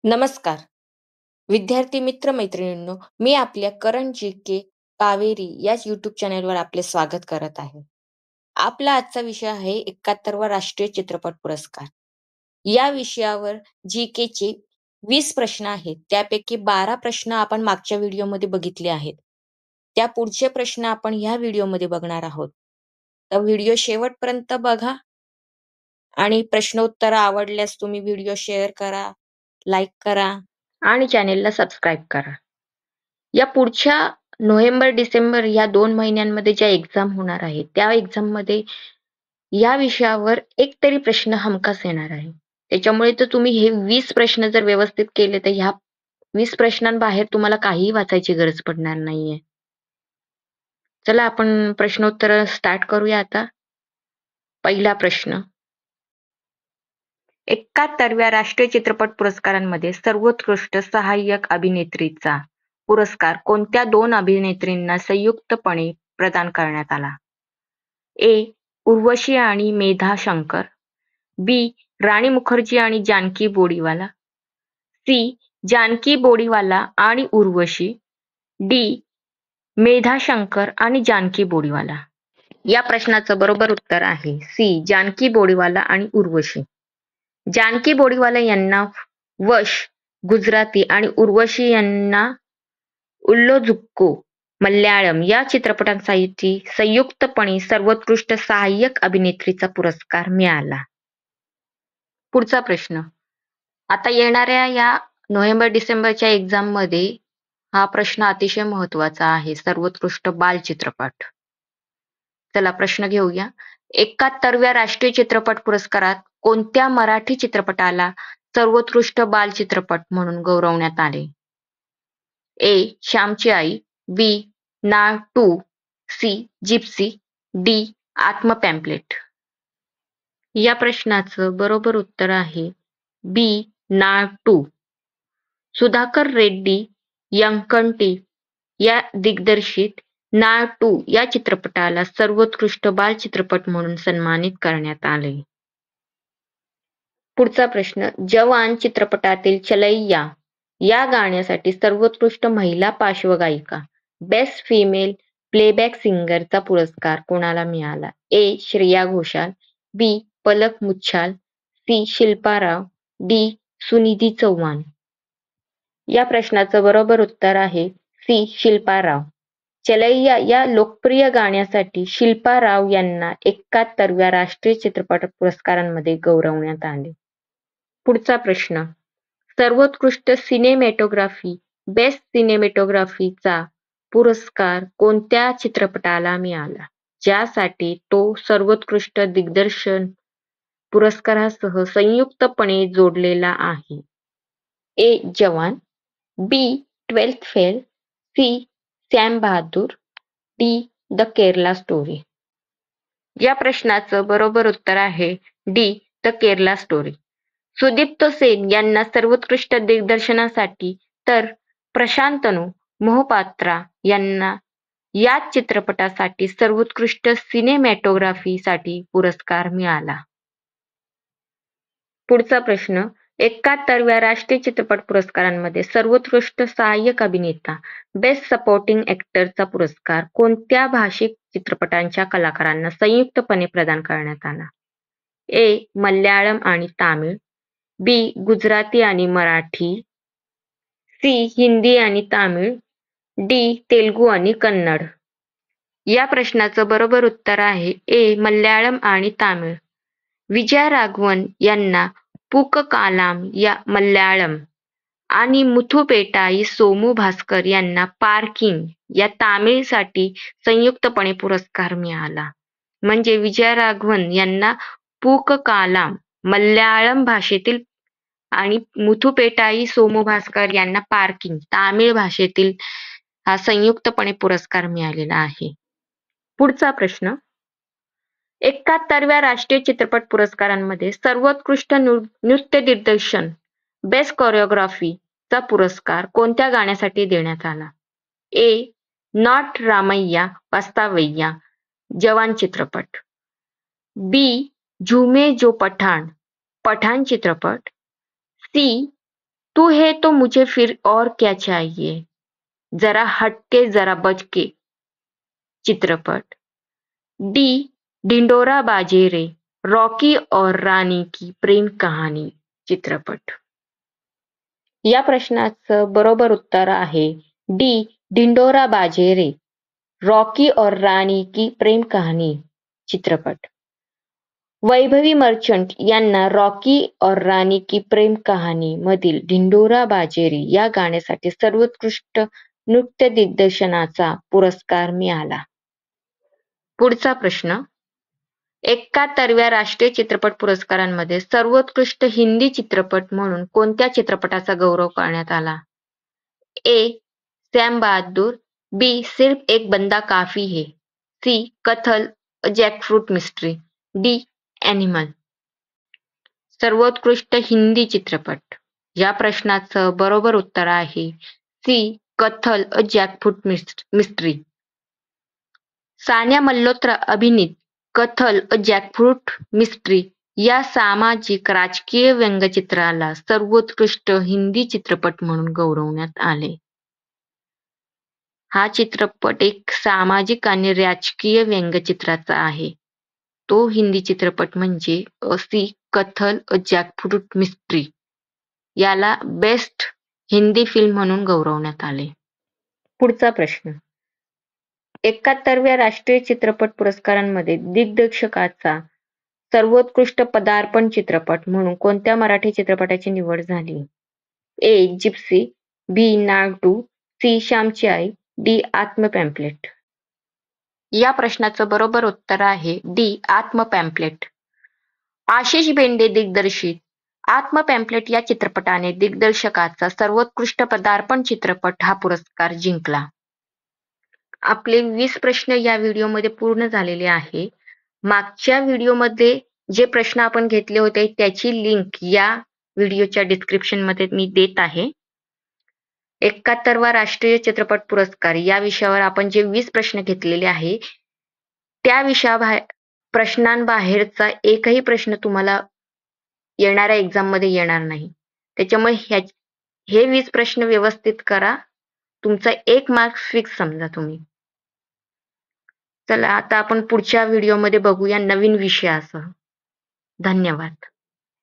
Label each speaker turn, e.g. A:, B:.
A: नमस्कार विद्यार्थी मित्र मैत्रिणींनो, मी आपल्या करंट जी कावेरी याच YouTube चॅनलवर आपले स्वागत करत आहे. आपला आजचा विषय आहे 71वा राष्ट्रीय चित्रपट पुरस्कार. या विषयावर चे 20 प्रश्न आहेत. त्यापैकी 12 प्रश्न आपण मागच्या व्हिडिओमध्ये बघितले आहेत. त्या पुढचे प्रश्न आपण ह्या व्हिडिओमध्ये बघणार आहोत. तर व्हिडिओ शेवटपर्यंत बघा आणि प्रश्नोत्तर आवडल्यास तुम्ही व्हिडिओ शेअर करा, लाईक करा आणि चॅनेलला सबस्क्राईब करा. या पुढच्या नोव्हेंबर-डिसेंबर या 2 महिन्यांमध्ये ज्या एक्झाम होणार आहेत, त्या एक्झाममध्ये या विषयावर एक तरी प्रश्न हमखास येणार आहे. त्याच्यामुळे तर तुम्ही हे 20 प्रश्न जर व्यवस्थित केले तर ह्या 20 प्रश्नांबाहेर तुम्हाला काहीही वाचायची गरज पडणार नाहीये. चला आपण प्रश्नोत्तर स्टार्ट करूया आता. पहिला प्रश्न. 71व्या राष्ट्रीय चित्रपट पुरस्कारांमध्ये सर्वोत्कृष्ट सहाय्यक अभिनेत्रीचा पुरस्कार कोणत्या 2 अभिनेत्रींना संयुक्तपणे प्रदान करण्यात आला? ए. उर्वशी आणि मेधा शंकर, बी. राणी मुखर्जी आणि जानकी बोडीवाला, सी. जानकी बोडीवाला आणि उर्वशी, डी. मेधा शंकर आणि जानकी बोडीवाला. या प्रश्नाचं बरोबर उत्तर आहे सी. जानकी बोडीवाला आणि उर्वशी. जानकी बोडीवाला यांना वश गुजराती आणि उर्वशी यांना उल्लो जुक्को मल्याळम या चित्रपटांसाठी संयुक्तपणे सर्वोत्कृष्ट सहाय्यक अभिनेत्रीचा पुरस्कार मिळाला. पुढचा प्रश्न. आता येणाऱ्या या नोव्हेंबर-डिसेंबरच्या एक्झाम मध्ये हा प्रश्न अतिशय महत्वाचा आहे. सर्वोत्कृष्ट बाल चित्रपट. चला प्रश्न घेऊया. 71व्या राष्ट्रीय चित्रपट पुरस्कारात कोणत्या मराठी चित्रपटाला सर्वोत्कृष्ट बाल चित्रपट म्हणून गौरवण्यात आले? ए. श्यामची आई, बी. नाळ 2, सी. Gypsy, D. आत्म पॅम्पलेट. या प्रश्नाचं बरोबर उत्तर आहे बी. नाळ 2. सुधाकर रेड्डी यंकंटी या दिग्दर्शित नाळ 2 या चित्रपटाला सर्वोत्कृष्ट बाल चित्रपट म्हणून सन्मानित करण्यात आले. पुढचा प्रश्न. जवान चित्रपटातील चलैया या गाण्यासाठी सर्वोत्कृष्ट महिला पार्श्वगायिका बेस्ट फिमेल प्लेबॅक सिंगरचा पुरस्कार कोणाला मिळाला? ए. श्रेया घोषाल, बी. पलक मुच्छाल, सी. शिल्पा राव, डी. सुनिधी चौहान. या प्रश्नाचं बरोबर उत्तर आहे सी. शिल्पा राव. चलैया या लोकप्रिय गाण्यासाठी शिल्पा राव यांना 71व्या राष्ट्रीय चित्रपट पुरस्कारांमध्ये गौरवण्यात आले. पुढचा प्रश्न. सर्वोत्कृष्ट सिनेमॅटोग्राफी बेस्ट सिनेमॅटोग्राफीचा पुरस्कार कोणत्या चित्रपटाला मिळाला, ज्यासाठी तो सर्वोत्कृष्ट दिग्दर्शन पुरस्कारासह संयुक्तपणे जोडलेला आहे? A. Jawan, B. 12th fail, C. Sam Bahadur, D. The Kerala story. या प्रश्नाचं बरोबर उत्तर आहे D. The Kerala story. Sudipto Sen यांना सर्वोत्कृष्ट दिग्दर्शनासाठी तर प्रशांतनू मोहपात्रा यांना याच चित्रपटासाठी सर्वोत्कृष्ट सिनेमॅटोग्राफीसाठी पुरस्कार मिळाला. पुढचा प्रश्न. 71व्या राष्ट्रीय चित्रपट पुरस्कारांमध्ये सर्वोत्कृष्ट सहाय्यक अभिनेता बेस्ट सपोर्टिंग ॲक्टरचा पुरस्कार कोणत्या भाषिक चित्रपटांच्या कलाकारांना संयुक्तपणे प्रदान करण्यात आला? ए. मल्याळम आणि तामिळ, बी. गुजराती आणि मराठी, सी. हिंदी आणि तामिळ, डी. तेलुगू आणि कन्नड. या प्रश्नाचं बरोबर उत्तर आहे ए. मल्याळम आणि तामिळ. विजय राघवन यांना पूककालाम या मल्याळम आणि मुथुपेटाई सोमू भास्कर यांना पार्किंग या तामिळसाठी संयुक्तपणे पुरस्कार मिळाला. म्हणजे विजय राघवन यांना पूककालाम मल्याळम भाषेतील आणि मुथुपेटाई सोमभास्कर यांना पार्किंग तामिळ भाषेतील हा संयुक्तपणे पुरस्कार मिळालेला आहे. पुढचा प्रश्न 71व्या राष्ट्रीय चित्रपट पुरस्कारांमध्ये सर्वोत्कृष्ट नृत्य दिग्दर्शन बेस्ट कोरिओग्राफी चा पुरस्कार कोणत्या गाण्यासाठी देण्यात आला? ए. नॉट रामय्या वास्तवय्या जवान चित्रपट. बी. झूमे जो पठाण पठाण चित्रपट. सी. तू है तो मुझे फिर और क्या चाहिए जरा हटके जरा बचके चित्रपट. डी. ढिंडोरा बाजे रे रॉकी और रानी की प्रेम कहाणी चित्रपट. या प्रश्नाचं बरोबर उत्तर आहे डी. ढिंडोरा बाजे रे रॉकी और रानी की प्रेम कहाणी चित्रपट. वैभवी मर्चंट यांना रॉकी और रानी की प्रेम कहाणी मधील ढिंडोरा बाजेरी या गाण्यासाठी सर्वोत्कृष्ट नृत्य दिग्दर्शनाचा पुरस्कार मिळाला. पुढचा प्रश्न 71व्या राष्ट्रीय चित्रपट पुरस्कारांमध्ये सर्वोत्कृष्ट हिंदी चित्रपट म्हणून कोणत्या चित्रपटाचा गौरव करण्यात आला? A. Sam Bahadur. B. Sirf Ek Banda Kaafi Hai. C. Kathal jackfruit mystery. D. Animal. सर्वोत्कृष्ट हिंदी चित्रपट या प्रश्नाचं बरोबर उत्तर आहे C. Kathal jackfruit mystery. Sanya Malhotra अभिनीत कथल जॅकफ्रूट मिस्ट्री या सामाजिक राजकीय व्यंगचित्राला सर्वोत्कृष्ट हिंदी चित्रपट म्हणून गौरवण्यात आले. हा चित्रपट एक सामाजिक आणि राजकीय व्यंगचित्राचा आहे. तो हिंदी चित्रपट म्हणजे सी. कथल जॅकफ्रूट मिस्ट्री याला बेस्ट हिंदी फिल्म म्हणून गौरवण्यात आले. पुढचा प्रश्न 71व्या राष्ट्रीय चित्रपट पुरस्कारांमध्ये दिग्दर्शकाचा सर्वोत्कृष्ट पदार्पण चित्रपट म्हणून कोणत्या मराठी चित्रपटाची निवड झाली? ए. जिप्सी. बी. नागडू. सी. श्यामची आई. डी. आत्मपॅम्पलेट. या प्रश्नाचं बरोबर उत्तर आहे डी. आत्मपॅम्पलेट. आशिष बेंडे दिग्दर्शित आत्मपॅम्पलेट या चित्रपटाने दिग्दर्शकाचा सर्वोत्कृष्ट पदार्पण चित्रपट हा पुरस्कार जिंकला. आपले 20 प्रश्न या व्हिडिओमध्ये पूर्ण झालेले आहे. मागच्या व्हिडिओमध्ये जे प्रश्न आपण घेतले होते त्याची लिंक या व्हिडिओच्या डिस्क्रिप्शनमध्ये मी देत आहे. 71वा राष्ट्रीय चित्रपट पुरस्कार या विषयावर आपण जे 20 प्रश्न घेतलेले आहे त्या प्रश्नांबाहेरचा एकही प्रश्न तुम्हाला येणाऱ्या एक्झाम मध्ये येणार नाही. त्याच्यामुळे हे 20 प्रश्न व्यवस्थित करा. तुमचा 1 मार्क्स फिक्स समजा तुम्ही. चला आता आपण पुढच्या व्हिडिओमध्ये बघूया नवीन विषयासह. धन्यवाद.